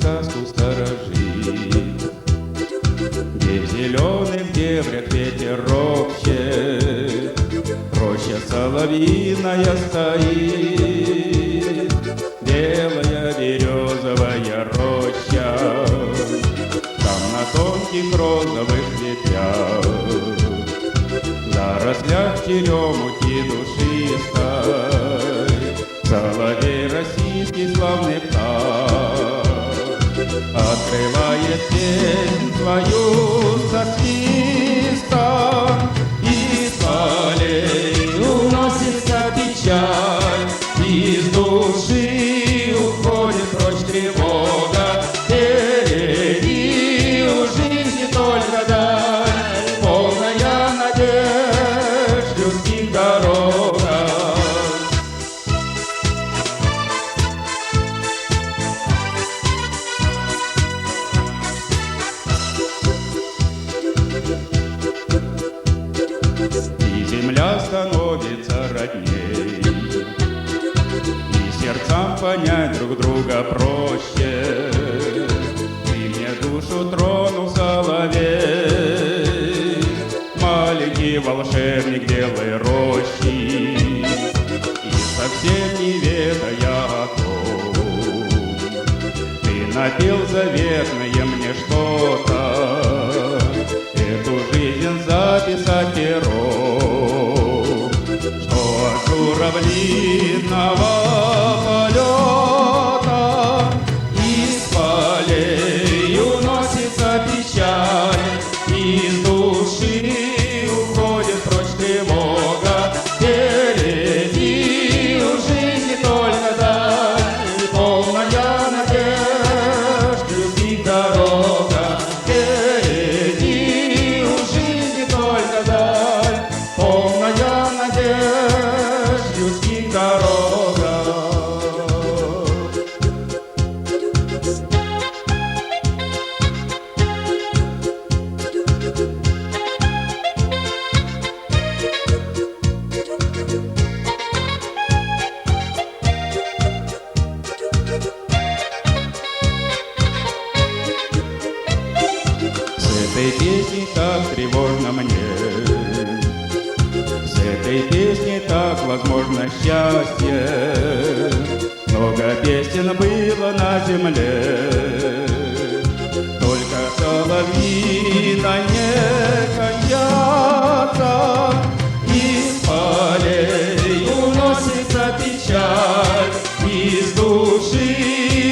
сказку сторожит, где в зеленых дебрях ветер ропщет, роща соловьиная стоит, белая березовая роща, там на тонких розовых ветвях, в зарослях черемухи душистой, соловей российский славный птах открывает песнь свою со свистом, из полей уносится печаль, из души уходит прочь тревога. Впереди у жизни только даль, полная надежд в людских дорогах. И земля становится родней, и сердцам понять друг друга проще. Ты мне душу тронул, соловей, маленький волшебник белой рощи, и совсем не ведая о том, ты напел заветное мне что-то, эту жизнь записать пером, что от журавлиного полета из полей уносится печаль, из души уходит прочь тревога. Впереди у жизни только даль, полная надежд в любви дорога. Впереди у жизни только даль, полная надежд в людских дорогах. С этой песней так тревожно мне, с этой песней так возможно счастье. Много песен было на земле, только соловьиная не кончатся. Из полей уносится печаль, из души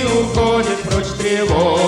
уходит прочь тревога.